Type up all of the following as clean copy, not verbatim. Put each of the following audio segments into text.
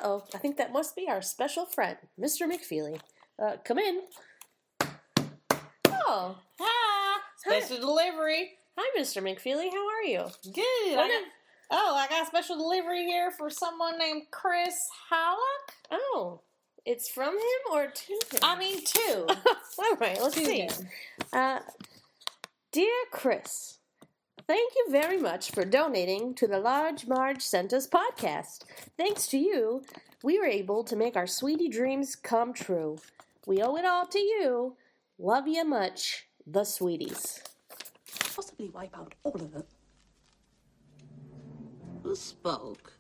Uh-oh, I think that must be our special friend, Mr. McFeely. Come in. Oh. Hi. Special delivery. Hi, Mr. McFeely. How are you? Good. I got a special delivery here for someone named Chris Halleck. Oh, it's from him or to him? I mean, two. All right, let's see. Dear Chris, thank you very much for donating to the Large Marge Sent Us podcast. Thanks to you, we were able to make our sweetie dreams come true. We owe it all to you. Love you much, the sweeties. Possibly wipe out all of them. Who spoke?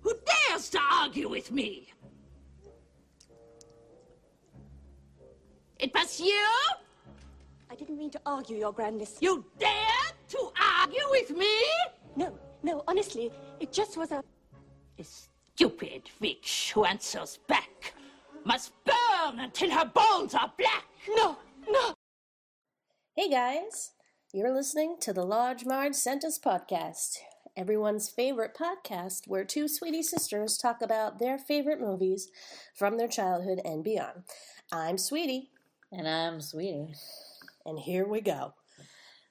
Who dares to argue with me? It was you? I didn't mean to argue, Your Grandness. You dared to argue with me? No, honestly, it just was a stupid witch who answers back must burn until her bones are black. No. Hey guys, you're listening to the Large Marge Sent Us podcast, everyone's favorite podcast where two sweetie sisters talk about their favorite movies from their childhood and beyond. I'm Sweetie. And I'm Sweetie. And here we go.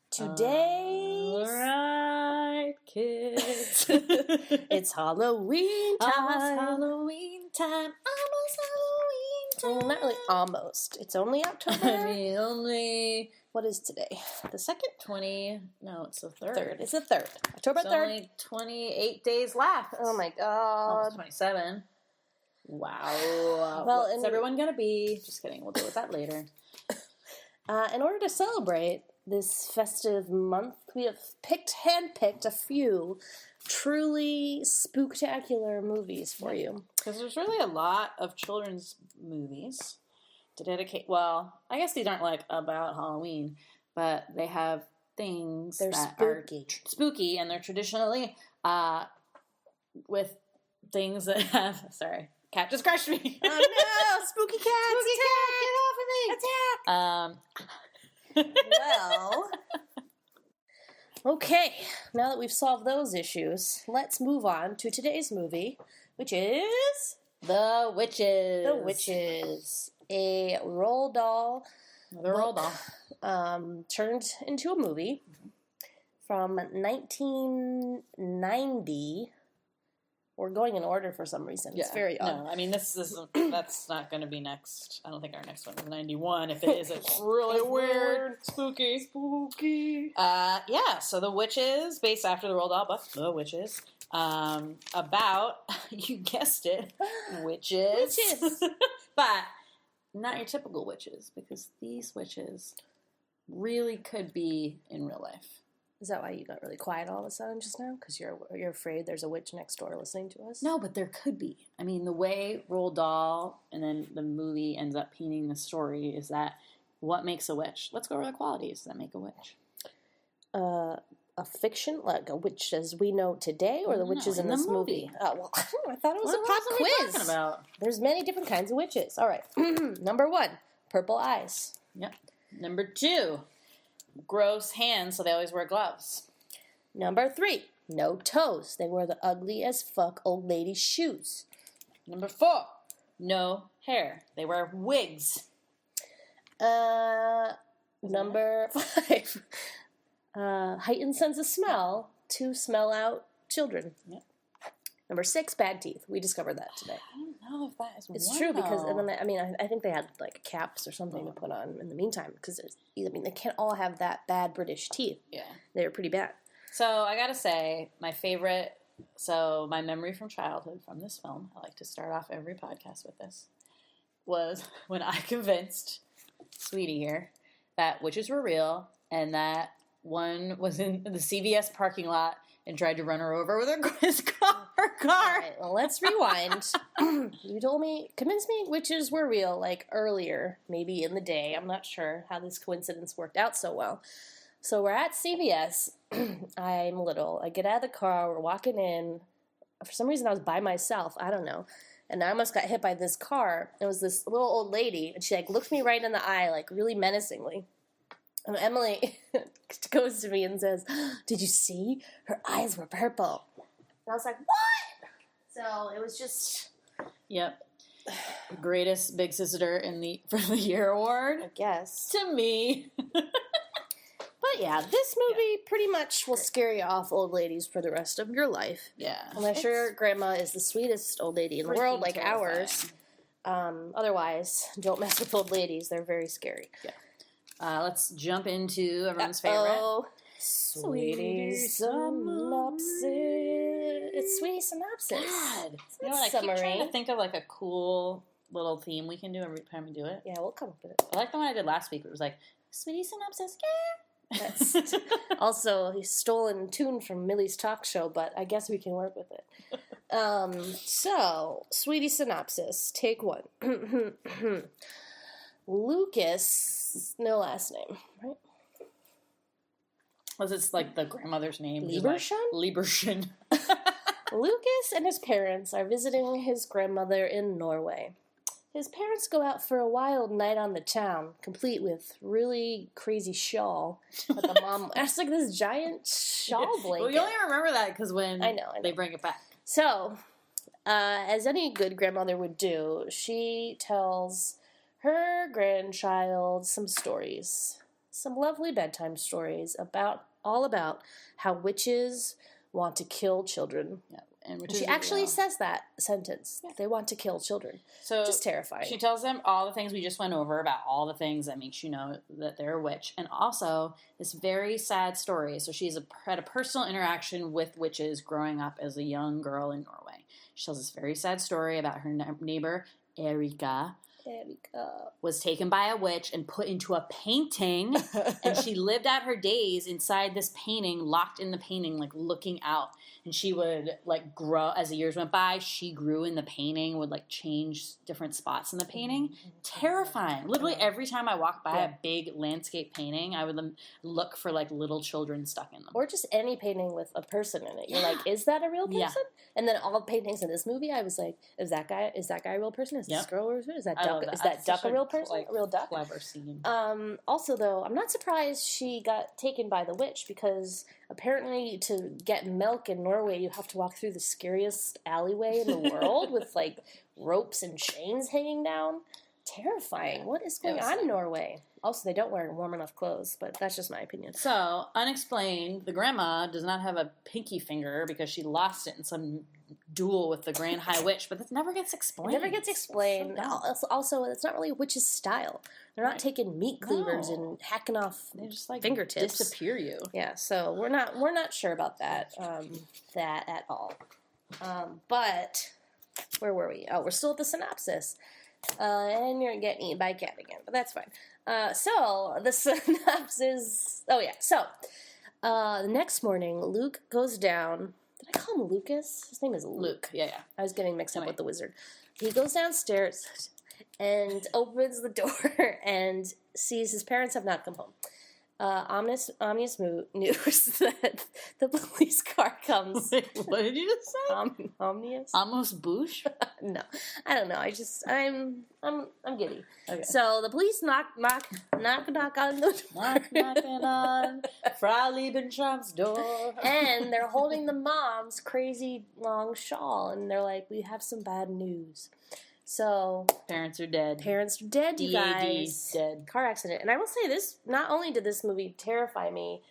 Today, all right, kids. It's Halloween time. Almost Halloween time. Almost Halloween time. Well, not really almost. It's only October. I mean, only... What is today? The 2nd? No, it's the 3rd. 3rd. It's the 3rd. October 3rd. Only 28 days left. Oh my god. Almost 27. Wow. Well, what's everyone gonna be? Just kidding. We'll deal with that later. In order to celebrate this festive month, we have handpicked a few truly spooktacular movies for you. Because there's really a lot of children's movies to dedicate. Well, I guess these aren't like about Halloween, but they have things that are spooky, and they're traditionally with things that have. Sorry, cat just crushed me. Oh no, spooky cat! Spooky cat, get off of me! Attack! Well, okay. Now that we've solved those issues, let's move on to today's movie, which is The Witches. The Witches, a Roald Dahl. The Roald Dahl. Turned into a movie from 1990. We're going in order for some reason. Yeah. It's very odd. No, I mean, that's not going to be next. I don't think our next one is 91. If it is, it's really weird. Spooky. Yeah, so The Witches, based after the Roald Dahl book, The Witches, about, you guessed it, witches. But not your typical witches, because these witches really could be in real life. Is that why you got really quiet all of a sudden just now? Because you're afraid there's a witch next door listening to us? No, but there could be. I mean, the way Roald Dahl and then the movie ends up painting the story is that what makes a witch? Let's go over the qualities that make a witch. A fiction, like a witch as we know today, or the witches in this movie? Well, I thought it was a pop quiz. What are we talking about? There's many different kinds of witches. All right. Number 1, purple eyes. Yep. Number 2, gross hands, so they always wear gloves. Number 3, no toes. They wear the ugly as fuck old lady shoes. Number 4, no hair. They wear wigs. Number 5, heightened sense of smell to smell out children. Yep. Number 6, bad teeth. We discovered that today. I don't know if that is It's one, true because though. I think they had like caps or something to put on in the meantime because they can't all have that bad British teeth. Yeah, they're pretty bad. So I gotta say, my memory from childhood from this film, I like to start off every podcast with this, was when I convinced Sweetie here that witches were real and that one was in the CVS parking lot and tried to run her over with her car. All right, well, let's rewind. You convinced me witches were real, like, earlier, maybe in the day. I'm not sure how this coincidence worked out so well. So we're at CVS. I'm little. I get out of the car. We're walking in. For some reason, I was by myself. I don't know. And I almost got hit by this car. It was this little old lady, and she, looked me right in the eye, really menacingly. And Emily goes to me and says, "Did you see? Her eyes were purple." I was like, what? So it was just... Yep. Greatest big sister for the year award. I guess. To me. But yeah, this movie pretty much will scare you off, old ladies, for the rest of your life. Yeah. Unless your grandma is the sweetest old lady in the world, like ours. Otherwise, don't mess with old ladies. They're very scary. Yeah. Let's jump into everyone's favorite. Sweetie Synopsis. It's Sweetie Synopsis. God. You know what? I keep trying to think of like a cool little theme we can do every time we do it. Yeah, we'll come up with it. I like the one I did last week. It was like, Sweetie Synopsis, yeah. That's also a stolen tune from Millie's talk show, but I guess we can work with it. So, Sweetie Synopsis, take one. Lucas, no last name, right? Was it like the grandmother's name? Lieberschen? Lieberschen. Lucas and his parents are visiting his grandmother in Norway. His parents go out for a wild night on the town, complete with really crazy shawl. But the mom has like this giant shawl blanket. Well, you only remember that because when I know. They bring it back. So, as any good grandmother would do, she tells her grandchild some stories. Some lovely bedtime stories all about how witches want to kill children. Yeah. And she actually says that sentence. Yeah. They want to kill children. So just terrifying. She tells them all the things we just went over about all the things that makes you know that they're a witch. And also this very sad story. So she's had a personal interaction with witches growing up as a young girl in Norway. She tells this very sad story about her neighbor, Erika, was taken by a witch and put into a painting, and she lived out her days inside this painting, locked in the painting, like looking out. And she would like grow as the years went by. She grew in the painting, would like change different spots in the painting. Terrifying. Literally every time I walked by a big landscape painting, I would look for like little children stuck in them. Or just any painting with a person in it. You're like, is that a real person? Yeah. And then all the paintings in this movie, I was like, is that guy a real person? Is this girl a real person? Is that duck? Is that duck a real person? A real duck? Clever scene. Also, though, I'm not surprised she got taken by the witch because apparently to get milk in Norway, you have to walk through the scariest alleyway in the world with like ropes and chains hanging down. Terrifying. What is going on in Norway? Also, they don't wear warm enough clothes, but that's just my opinion. So, unexplained, the grandma does not have a pinky finger because she lost it in some duel with the Grand High Witch, but this never gets explained. It never gets explained. So also, it's not really a witch's style. They're not taking meat cleavers and hacking off fingertips. Disappear you. Yeah, so we're not sure about that at all. But where were we? Oh, we're still at the synopsis. And you're getting eaten by a cat again, but that's fine. So the synopsis. Oh yeah. So the next morning, Luke goes down. Did I call him Lucas? His name is Luke. Yeah. I was getting mixed up with the wizard. He goes downstairs and opens the door and sees his parents have not come home. Ominous news that the police car comes. Wait, what did you just say? Omnious? Almost boosh? No, I don't know. I'm giddy. Okay. So the police knock on the door. Knocking on Frau Liebentraum's door. And they're holding the mom's crazy long shawl, and they're like, "We have some bad news." So parents are dead. You guys. Dead. Car accident. And I will say this: not only did this movie terrify me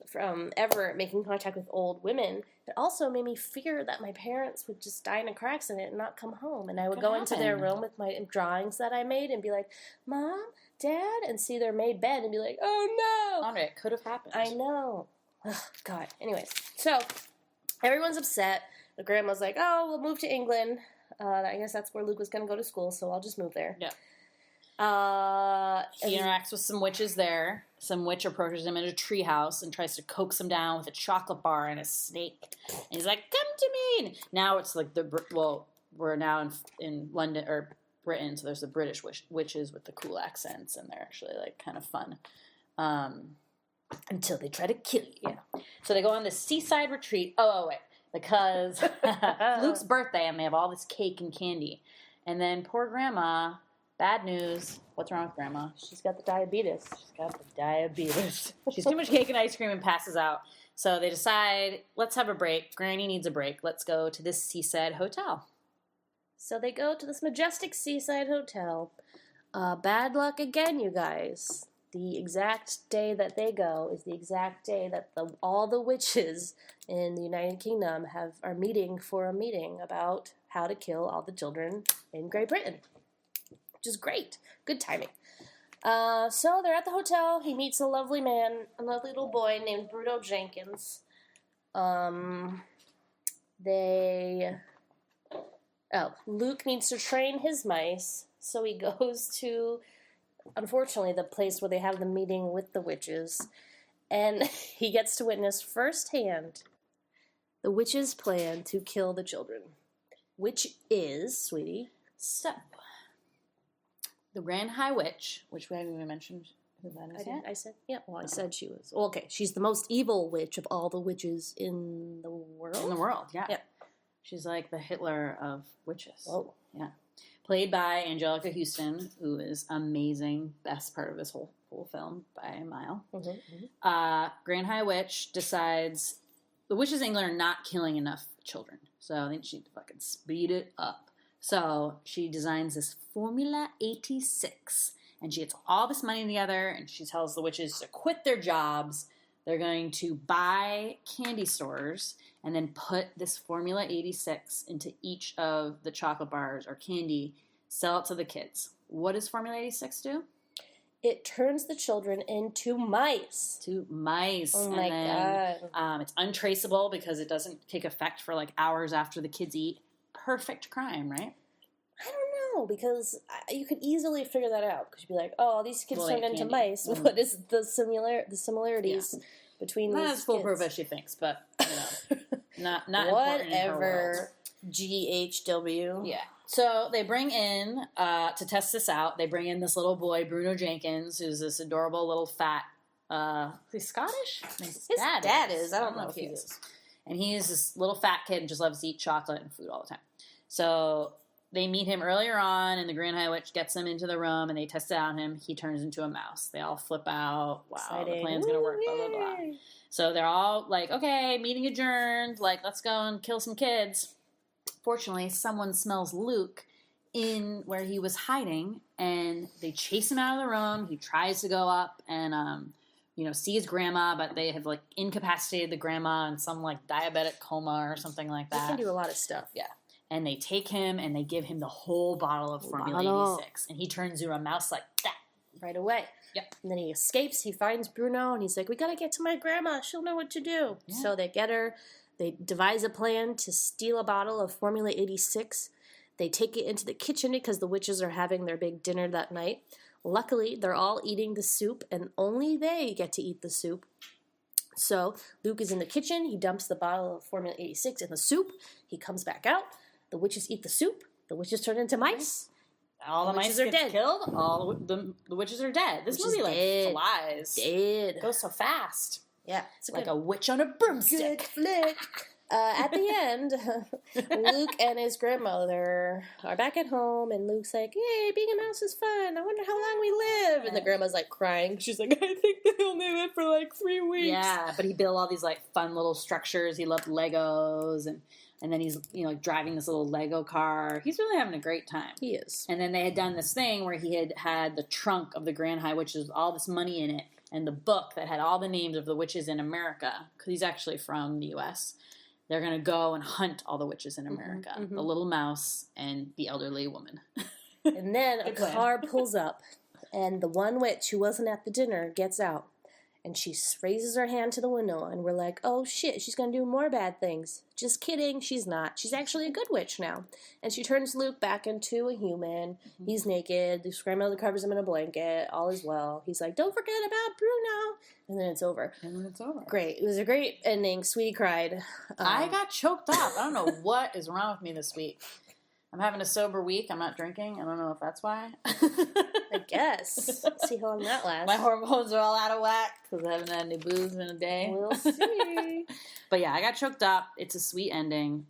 from ever making contact with old women, it also made me fear that my parents would just die in a car accident and not come home. And I would go into their room with my drawings that I made and be like, "Mom, Dad," and see their made bed and be like, "Oh no!" Andre, it could have happened. I know. Oh, God. Anyways, so everyone's upset. The grandma's like, "Oh, we'll move to England." I guess that's where Luke was going to go to school, so I'll just move there. Yeah. He interacts with some witches there. Some witch approaches him in a treehouse and tries to coax him down with a chocolate bar and a snake. And he's like, "Come to me!" And now it's like we're now in London or Britain, so there's the British witches with the cool accents, and they're actually like kind of fun. Until they try to kill you. Yeah. So they go on this seaside retreat. Oh wait. Because Luke's birthday and they have all this cake and candy. And then poor Grandma, bad news. What's wrong with Grandma? She's got the diabetes. She's got the diabetes. She's too much cake and ice cream and passes out. So they decide, let's have a break. Granny needs a break. Let's go to this seaside hotel. So they go to this majestic seaside hotel. Bad luck again, you guys. The exact day that they go is the exact day that all the witches in the United Kingdom are meeting for a meeting about how to kill all the children in Great Britain. Which is great. Good timing. So they're at the hotel. He meets a lovely little boy named Bruno Jenkins. Luke needs to train his mice, so he goes to, unfortunately, the place where they have the meeting with the witches, and he gets to witness firsthand the witches' plan to kill the children, which is, sweetie, So, the Grand High Witch, which we haven't even mentioned who that is yet. I said, yeah, well, I said she was. Well, okay, she's the most evil witch of all the witches in the world. In the world, yeah. Yep. She's like the Hitler of witches. Oh. Yeah. Played by Anjelica Houston, who is amazing. Best part of this whole film by a mile. Grand High Witch decides the witches in England are not killing enough children. So I think she'd fucking speed it up. So she designs this Formula 86. And she gets all this money together and she tells the witches to quit their jobs. They're going to buy candy stores and then put this Formula 86 into each of the chocolate bars or candy, sell it to the kids. What does Formula 86 do? It turns the children into mice. To mice. Oh my God. It's untraceable because it doesn't take effect for like hours after the kids eat. Perfect crime, right? I don't know, because you could easily figure that out. Because you'd be like, oh, these kids turned into mice. Mm-hmm. What is the similarities between these kids? Not as foolproof as she thinks, but, you know, not important in her world. GHW. Yeah. So they bring in, to test this out, they bring in this little boy, Bruno Jenkins, who's this adorable little fat, he's Scottish? His dad is. I don't know if he is. And he's this little fat kid and just loves to eat chocolate and food all the time. So they meet him earlier on, and the Grand High Witch gets him into the room, and they test it out on him. He turns into a mouse. They all flip out. Wow, exciting. The plan's going to work, blah, blah, blah. So they're all like, okay, meeting adjourned. Like, let's go and kill some kids. Fortunately, someone smells Luke in where he was hiding, and they chase him out of the room. He tries to go up and, see his grandma, but they have, like, incapacitated the grandma in some, like, diabetic coma or something like that. They can do a lot of stuff. Yeah. And they take him, and they give him the whole bottle of Formula 86. And he turns into a mouse like that. Right away. Yep. And then he escapes. He finds Bruno, and he's like, we got to get to my grandma. She'll know what to do. Yeah. So they get her. They devise a plan to steal a bottle of Formula 86. They take it into the kitchen because the witches are having their big dinner that night. Luckily, they're all eating the soup, and only they get to eat the soup. So Luke is in the kitchen. He dumps the bottle of Formula 86 in the soup. He comes back out. The witches eat the soup. The witches turn into mice. All the mice are dead. Killed. All the witches are dead. This movie flies. Dead. It goes so fast. Yeah, it's like a witch on a broomstick. Good flick. At the end, Luke and his grandmother are back at home, and Luke's like, "Yay, being a mouse is fun. I wonder how long we live." And the grandma's like crying. She's like, "I think they only live for like 3 weeks." Yeah, but he built all these like fun little structures. He loved Legos, and then he's like driving this little Lego car. He's really having a great time. He is. And then they had done this thing where he had the trunk of the Grand High Witches with all this money in it, and the book that had all the names of the witches in America, because he's actually from the U.S. They're going to go and hunt all the witches in America. The little mouse and the elderly woman. And then a car pulls up, and the one witch who wasn't at the dinner gets out. And she raises her hand to the window, and we're like, oh shit, she's going to do more bad things. Just kidding, she's not. She's actually a good witch now. And she turns Luke back into a human. He's naked. The grandmother covers him in a blanket. All is well. He's like, don't forget about Bruno. And then it's over. Great. It was a great ending. Sweetie cried. I got choked up. I don't know what is wrong with me this week. I'm having a sober week. I'm not drinking. I don't know if that's why. I guess. See how long that lasts. My hormones are all out of whack because I haven't had any booze in a day. We'll see. But yeah, I got choked up. It's a sweet ending.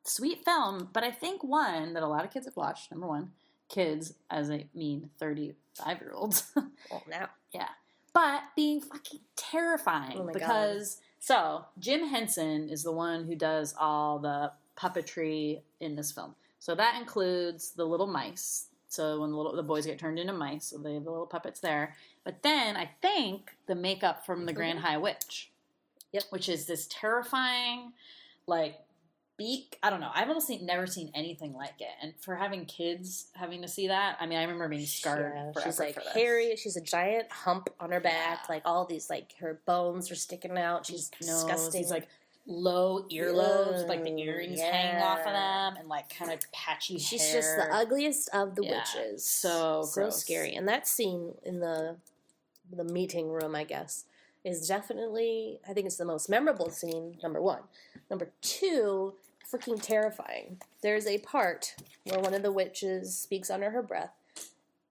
Sweet film, but I think one that a lot of kids have watched. Number one, kids, as I mean 35-year-olds. Well, now. Yeah. But being fucking terrifying because So, Jim Henson is the one who does all the puppetry in this film. So that includes the little mice. So when the boys get turned into mice, so they have the little puppets there. But then I think the makeup from the Grand High Witch. Yep. Which is this terrifying, like, beak. I don't know. I've almost never seen anything like it. And for having kids having to see that, I mean, I remember being scarred forever. She's like for this. hairy. She's a giant hump on her back. Like all these, like her bones are sticking out. She's disgusting. These, like, low earlobes with, like, the earrings hanging off of them and, like, kind of patchy hair. She's just the ugliest of the witches. So gross. Scary. And that scene in the meeting room, I guess, is definitely, I think it's the most memorable scene, number one. Number two, freaking terrifying. There's a part where one of the witches speaks under her breath,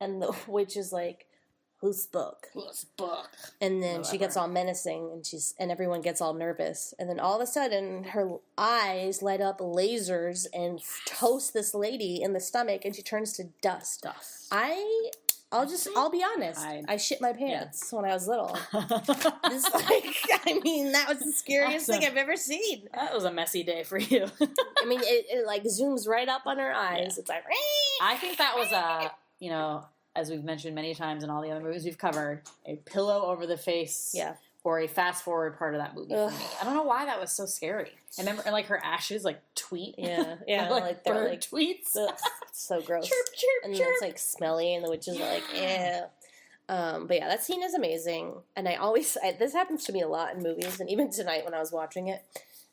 and the witch is like, whose book? Whose book? And then she gets all menacing, and everyone gets all nervous. And then all of a sudden, her eyes light up lasers and toast this lady in the stomach, and she turns to dust. I'll be honest. I shit my pants when I was little. That was the scariest thing I've ever seen. That was a messy day for you. I mean, it like zooms right up on her eyes. Yeah. It's like, I think that was as we've mentioned many times in all the other movies we've covered, a pillow over the face. Yeah. Or a fast forward part of that movie for me. I don't know why that was so scary. I remember, like, her ashes, like, tweet. Yeah. like bird like, tweets. So gross. Chirp, chirp, and chirp. It's, like, smelly, and the witches are like, eh. But yeah, that scene is amazing. And this happens to me a lot in movies, and even tonight when I was watching it.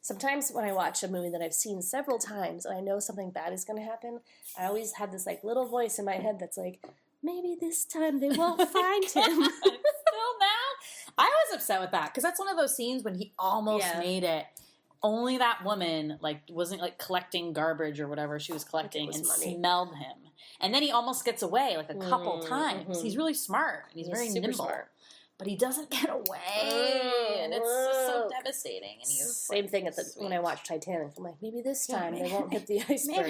Sometimes when I watch a movie that I've seen several times, and I know something bad is going to happen, I always have this, like, little voice in my head that's like, maybe this time they won't find him. Still now? I was upset with that because that's one of those scenes when he almost made it. Only that woman wasn't collecting garbage or whatever she was collecting and money. Smelled him. And then he almost gets away a couple times. Mm-hmm. He's really smart and he's very nimble. Smart. But he doesn't get away, and it's just so devastating. And he's same thing when I watch Titanic. I'm like, maybe this time they won't hit the iceberg.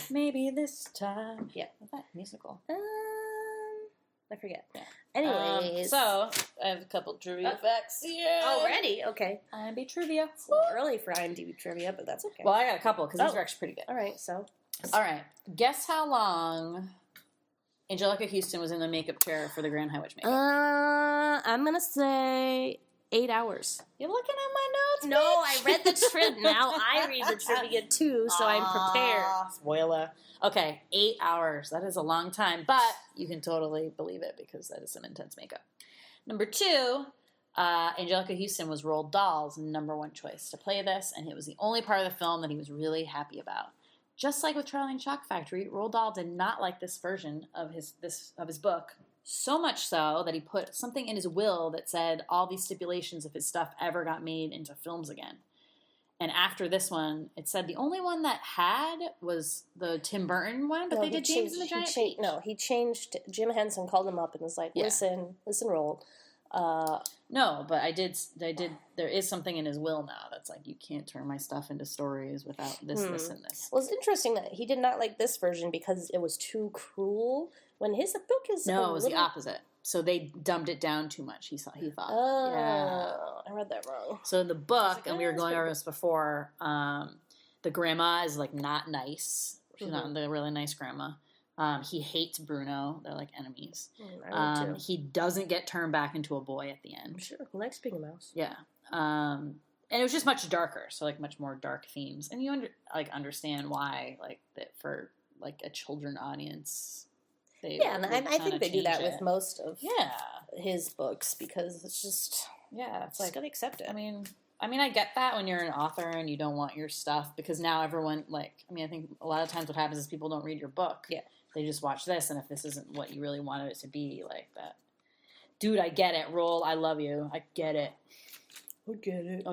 Maybe this time. Yeah, that musical. I forget. Yeah. Anyways, so I have a couple trivia facts here. Already? Okay. IMDb trivia. It's a little early for IMDb trivia, but that's okay. Well, I got a couple because these are actually pretty good. All right. So. All right. Guess how long Anjelica Houston was in the makeup chair for the Grand High Witch makeup. I'm gonna say 8 hours. You're looking at my notes. No, bitch. I read the trivia. Now I read the trivia too, so I'm prepared. Spoiler. Okay, 8 hours. That is a long time, but you can totally believe it because that is some intense makeup. Number 2, Anjelica Houston was Roald Dahl's number 1 choice to play this, and it was the only part of the film that he was really happy about. Just like with Charlie and Shock Factory, Roald Dahl did not like this version of his book, so much so that he put something in his will that said all these stipulations if his stuff ever got made into films again. And after this one, it said the only one that had was the Tim Burton one, but they did James and the Giant Peach. He changed. Jim Henson called him up and was like, listen, Roald. No, but I did. There is something in his will now that's like, you can't turn my stuff into stories without this, this, and this. Well, it's interesting that he did not like this version because it was too cruel. When his book is it was the opposite. So they dumbed it down too much. He thought. Oh, yeah. I read that wrong. So in the book, and we were going over this before, the grandma is like not nice. She's not the really nice grandma. He hates Bruno. They're like enemies. He doesn't get turned back into a boy at the end. I'm sure. He likes being a mouse. Yeah. And it was just much darker, so like much more dark themes. And you understand why, like, that for like a children audience. And I think they do that with most of his books because it's just it's like gotta accept it. I mean, I get that when you're an author and you don't want your stuff because now everyone I think a lot of times what happens is people don't read your book. Yeah. They just watch this, and if this isn't what you really wanted it to be, like that. Dude, I get it. Roll, I love you. I get it. I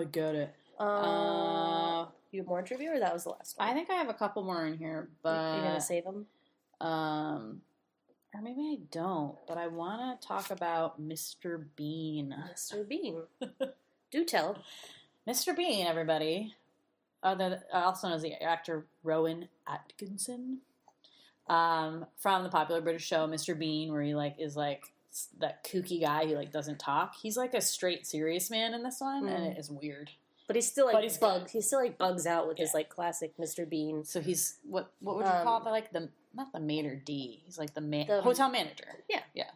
get it. You have more trivia, or that was the last one? I think I have a couple more in here, but you're gonna save them. Or maybe I don't, but I want to talk about Mr. Bean. Mr. Bean. Do tell. Mr. Bean, everybody. Also known as the actor Rowan Atkinson. From the popular British show Mr. Bean, where he is that kooky guy who like doesn't talk. He's like a straight serious man in this one, and it is weird. But he's still like bugs. He still like bugs out with his like classic Mr. Bean. So he's what would you call it? Like the not the maitre d'. He's like the hotel manager. Yeah, yeah.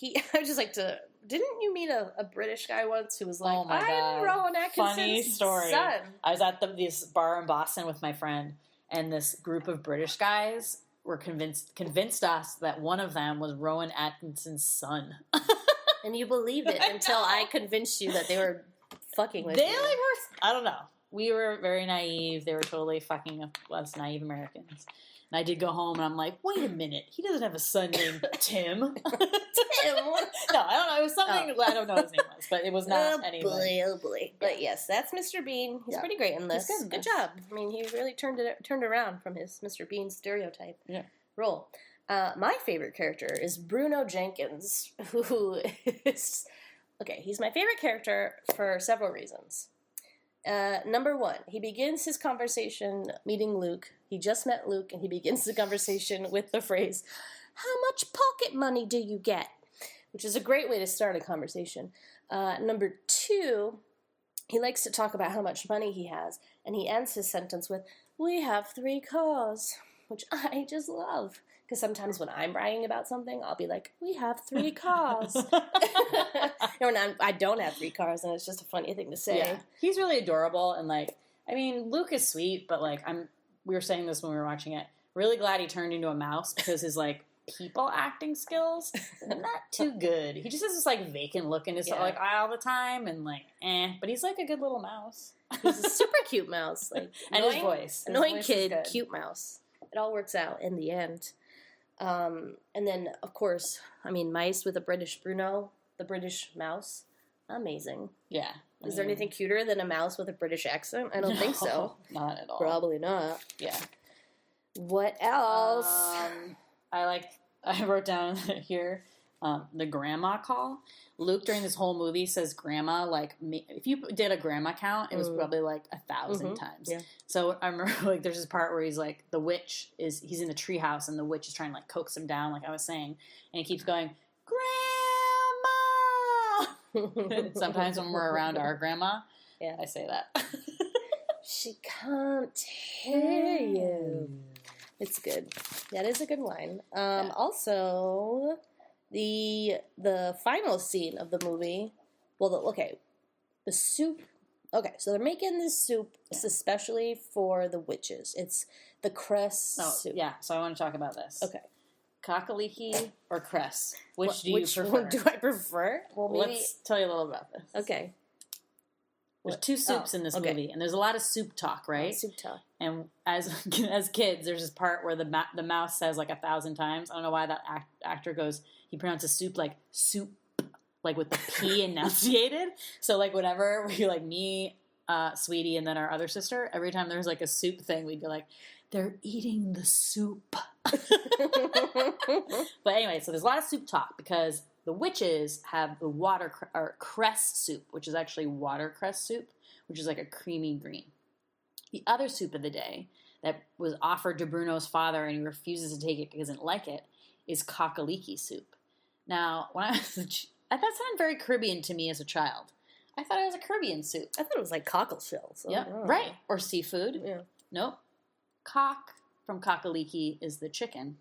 I would just like to. Didn't you meet a British guy once who was like, "Oh my God, I'm Rowan Atkinson's funny story." son. I was at this bar in Boston with my friend, and this group of British guys were convinced us that one of them was Rowan Atkinson's son. And you believed it until I convinced you that they were fucking with They you. like were. I don't know. We were very naive. They were totally fucking us naive Americans. And I did go home, and I'm like, wait a minute. He doesn't have a son named Tim. Tim. No, I don't know. It was something I don't know what his name was, but it was not anybody. Oh boy. But yes, that's Mr. Bean. He's pretty great in this. He's good in Good this. job. I mean, he really turned around from his Mr. Bean stereotype role. My favorite character is Bruno Jenkins, who is... Okay, he's my favorite character for several reasons. Number one, he begins his conversation meeting Luke. He just met Luke, and he begins the conversation with the phrase, "How much pocket money do you get?" Which is a great way to start a conversation. Number two, he likes to talk about how much money he has, and he ends his sentence with, "We have 3 cars," which I just love. Because sometimes when I'm bragging about something, I'll be like, "We have 3 cars." Or I don't have 3 cars, and it's just a funny thing to say. Yeah. He's really adorable, and like, I mean, Luke is sweet, but like, we were saying this when we were watching it. Really glad he turned into a mouse because his like people acting skills not too good. He just has this like vacant look in his like eye all the time, and like, but he's like a good little mouse. He's a super cute mouse, like and his voice, annoying kid, cute mouse. It all works out in the end. And then, of course, I mean, mice with a British Bruno, the British mouse, amazing. Yeah. Is there anything cuter than a mouse with a British accent? I don't think so. Not at all. Probably not. Yeah. What else? I wrote down here the grandma call. Luke during this whole movie says grandma like if you did a grandma count, it was probably like 1,000 times. Yeah. So I remember like there's this part where he's like the witch he's in the treehouse and the witch is trying to like coax him down like I was saying, and he keeps going grandma. Sometimes when we're around our grandma, I say that. She can't hear you. It's good. That is a good line. Also, the final scene of the movie. Well, the soup. Okay, so they're making this soup especially for the witches. It's the cress soup. Yeah, so I want to talk about this. Okay. Cockaliki or cress? Which do you Which prefer? one do I prefer? Well, maybe... Let's tell you a little about this. Okay. There's 2 soups in this movie, and there's a lot of soup talk, right? Soup talk. And as kids, there's this part where the mouse says like 1,000 times. I don't know why that actor goes. He pronounces soup like soup, like with the P enunciated. So like whenever we like me, Sweetie, and then our other sister, every time there's like a soup thing, we'd be like, "They're eating the soup." But anyway, so there's a lot of soup talk because the witches have the cress soup, which is actually watercress soup, which is like a creamy green. The other soup of the day that was offered to Bruno's father and he refuses to take it because he doesn't like it is cockaliki soup. Now, when that sounded very Caribbean to me as a child. I thought it was a Caribbean soup. I thought it was like cockle shells. Yeah, right. Or seafood. Yeah. Nope. Cock from cockaliki is the chicken.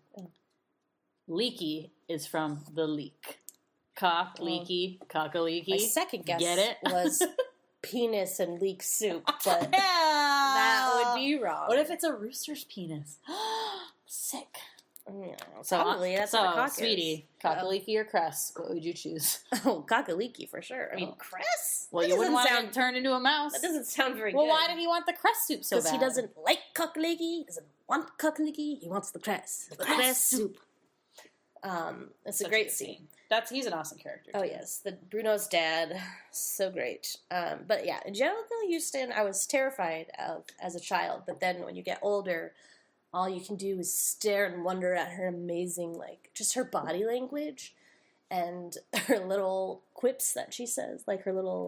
Leaky is from the leek. Cock, leaky, cockaliki. My second guess Get it? was penis and leek soup, but that would be wrong. What if it's a rooster's penis? Sick. Yeah, probably. That's what a cock Sweetie, is. cockaliki or cress? What would you choose? Oh, cockaliki for sure. I mean, cress? Well, you wouldn't want to turn into a mouse. That doesn't sound very good. Well, why did he want the cress soup so bad? Because he doesn't like cockaliki. He doesn't want cockaliki. He wants the cress. The cress soup. It's a great scene. He's an awesome character. Oh, yes. Bruno's dad, so great. But yeah, Anjelica Houston, I was terrified of as a child. But then when you get older, all you can do is stare and wonder at her amazing, just her body language and her little quips that she says. Like her little,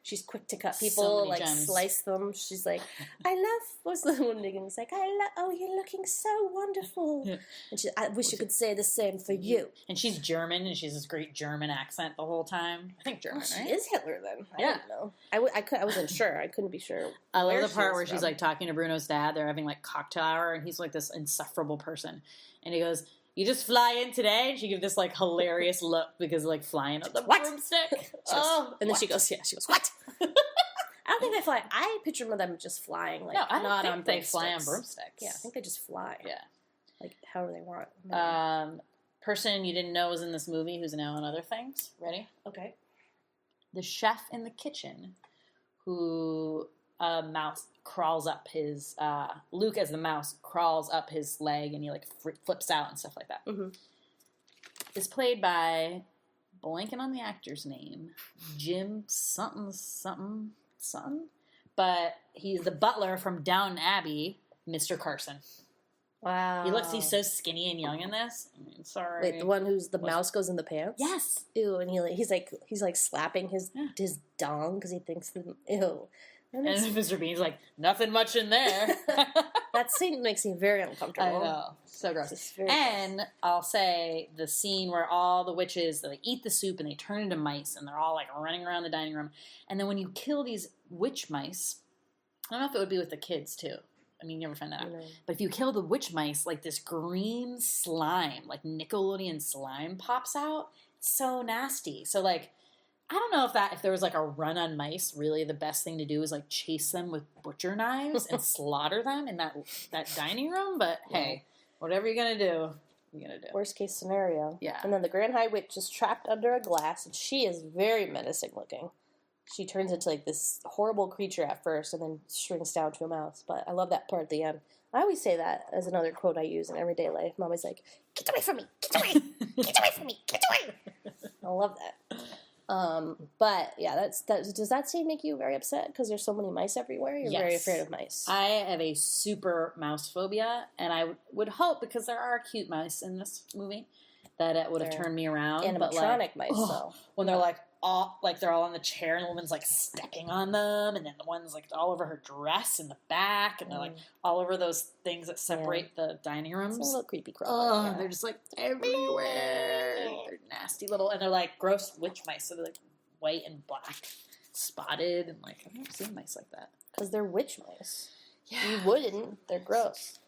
She's quick to cut So people, many like gems. slice them. She's like, I love, what's the one again? It's like, oh, you're looking so wonderful. And I wish you could say the same for you. And she's German, and she has this great German accent the whole time. I think German, She right? is Hitler then. I Yeah. didn't know. I wasn't sure. I couldn't be sure. I love where the she part was where she's from. like talking to Bruno's dad. They're having like cocktail hour, and he's like this insufferable person. And he goes, "You just fly in today?" And she gives this like hilarious look because like flying on the What? broomstick. And then she goes, what? I don't think they fly. I picture them just flying, like No, I don't not think on they fly on broomsticks. broomsticks. Yeah, I think they just fly. Yeah. Like however they want. Person you didn't know was in this movie who's now in other things. Ready? Okay. The chef in the kitchen who a mouse crawls up his Luke as the mouse crawls up his leg and he like flips out and stuff like that. Mm-hmm. Is played by, blanking on the actor's name, Jim something, but he's the butler from Downton Abbey, Mr. Carson. Wow. He's so skinny and young in this. I mean, sorry. Wait, the one who's the mouse goes in the pants? Yes. Ew, and he's like slapping his dong because he thinks the ew. And Mr. Bean's like, nothing much in there. That scene makes me very uncomfortable. I know. So gross. It's very And I'll say the scene where all the witches, they eat the soup and they turn into mice and they're all like running around the dining room. And then when you kill these witch mice, I don't know if it would be with the kids too. I mean, you never find that out. No. But if you kill the witch mice, like this green slime, like Nickelodeon slime pops out. It's so nasty. So like, I don't know if there was like a run on mice, really the best thing to do is like chase them with butcher knives and slaughter them in that dining room. But hey, whatever you're going to do, you're going to do. Worst case scenario. Yeah. And then the Grand High Witch is trapped under a glass, and she is very menacing looking. She turns into like this horrible creature at first and then shrinks down to a mouse. But I love that part at the end. I always say that as another quote I use in everyday life. I'm always like, get away from me! Get away! Get away from me! Get away! I love that. But yeah, does that scene make you very upset because there's so many mice everywhere? You're very afraid of mice. I have a super mouse phobia, and I would hope, because there are cute mice in this movie, that it would have turned me around. Animatronic mice, though. When they're like they're all in the chair, and the woman's like stepping on them, and then the one's like all over her dress in the back, and they're like all over those things that separate the dining rooms. It's a little creepy crawling. Oh, they're just like everywhere. They're nasty little, and they're like gross witch mice. So they're like white and black, spotted, and like I've never seen mice like that. Because they're witch mice. Yeah. You wouldn't. They're gross.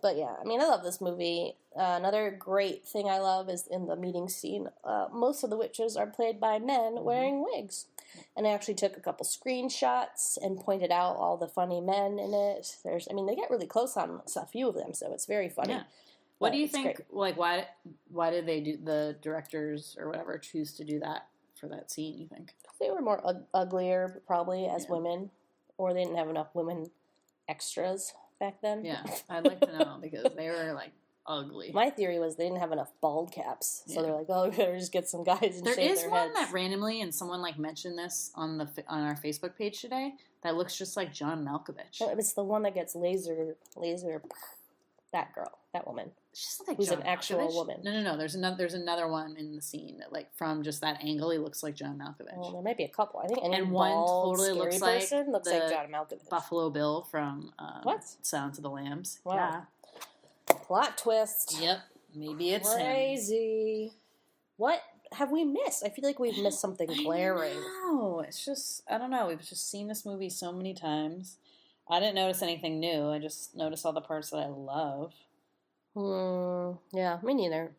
But yeah, I mean, I love this movie. Another great thing I love is in the meeting scene. Most of the witches are played by men wearing wigs. And I actually took a couple screenshots and pointed out all the funny men in it. They get really close on a few of them, so it's very funny. Yeah. What do you think? Great. Like, why did they do, the directors or whatever, choose to do that for that scene? You think They were more uglier, probably, as women, or they didn't have enough women extras back then. Yeah, I'd like to know because they were like ugly. My theory was they didn't have enough bald caps, so they're like, "Oh, we better just get some guys and There shave is their one heads." that randomly, and someone like mentioned this on our Facebook page today, that looks just like John Malkovich. Well, it's the one that gets laser. That girl, that woman. She just looks like Who's John an actual Malkovich. woman. No. There's another one in the scene that, like, from just that angle, he looks like John Malkovich. Well, there might be a couple. I think any And one bald, totally scary looks like person looks like the John Malkovich. Buffalo Bill from What? Silence of the Lambs. Wow. Yeah. Plot twist. Yep. Maybe it's him. Crazy. What have we missed? I feel like we've missed something glaring. No, it's just, I don't know. We've just seen this movie so many times. I didn't notice anything new. I just noticed all the parts that I love. Yeah, me neither.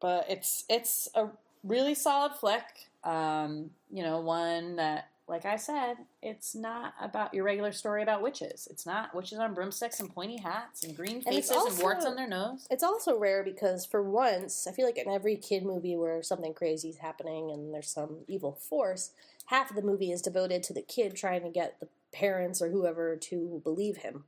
But it's a really solid flick. One that, like I said, it's not about your regular story about witches. It's not witches on broomsticks and pointy hats and green faces and warts on their nose. It's also rare because for once, I feel like in every kid movie where something crazy is happening and there's some evil force, half of the movie is devoted to the kid trying to get the parents or whoever to believe him.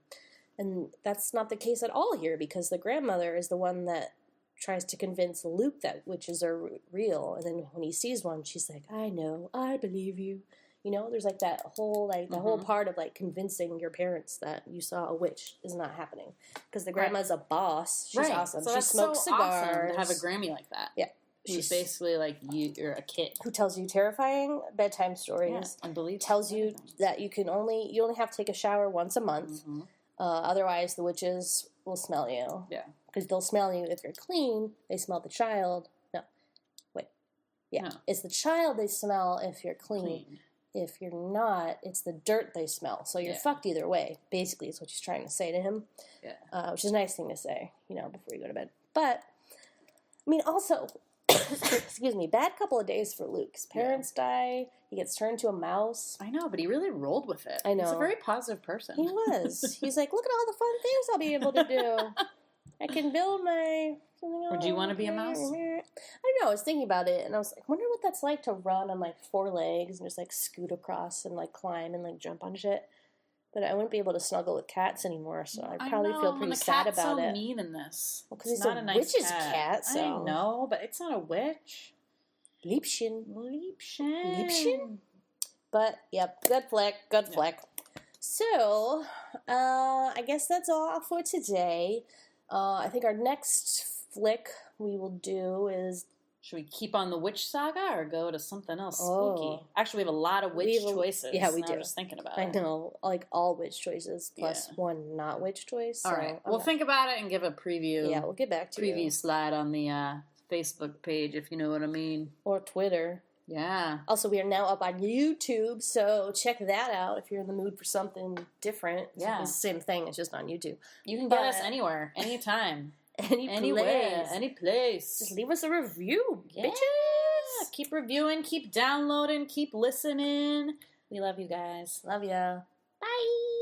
And that's not the case at all here because the grandmother is the one that tries to convince Luke that witches are real. And then when he sees one, she's like, I know, I believe you. You know, there's like that whole, the whole part of like convincing your parents that you saw a witch is not happening. Because the grandma's a boss. She's awesome. So she that's smokes so cigars. awesome to have a Grammy like that. Yeah. She's basically like you're a kid who tells you terrifying bedtime stories. Yeah, unbelievable. Tells you that you only have to take a shower once a month. Mm-hmm. Otherwise, the witches will smell you. Yeah, because they'll smell you if you're clean. They smell the child. No, wait, yeah, no. It's the child they smell if you're clean. If you're not, it's the dirt they smell. So you're fucked either way. Basically, is what she's trying to say to him. Yeah, which is a nice thing to say, before you go to bed. But I mean, also. Excuse me, bad couple of days for Luke. His parents die. He gets turned to a mouse. I know, but he really rolled with it. I know. He's a very positive person. He was. He's like, look at all the fun things I'll be able to do. I can build my... Would you want to be a mouse? I don't know. I was thinking about it, and I was like, I wonder what that's like to run on, 4 legs and just, scoot across and, climb and, jump on shit. But I wouldn't be able to snuggle with cats anymore, so I'd probably feel pretty sad about it. The cat's so mean in this. Well, because it's not a nice witch's cat, so... I know, but it's not a witch. Liebchen. Liebchen. But, yep, good flick. So, I guess that's all for today. I think our next flick we will do is... Should we keep on the witch saga or go to something else spooky? Actually, we have a lot of witch choices. Yeah, we do. I was thinking about it. I know, all witch choices plus one not witch choice. All right, we'll think about it and give a preview. Yeah, we'll get back to preview slide on the Facebook page, if you know what I mean. Or Twitter. Yeah. Also, we are now up on YouTube, so check that out if you're in the mood for something different. Yeah. It's the same thing, it's just on YouTube. You can get us anywhere, anytime. Anywhere, any place. Just leave us a review, bitches. Keep reviewing, keep downloading, keep listening. We love you guys. Love ya. Bye.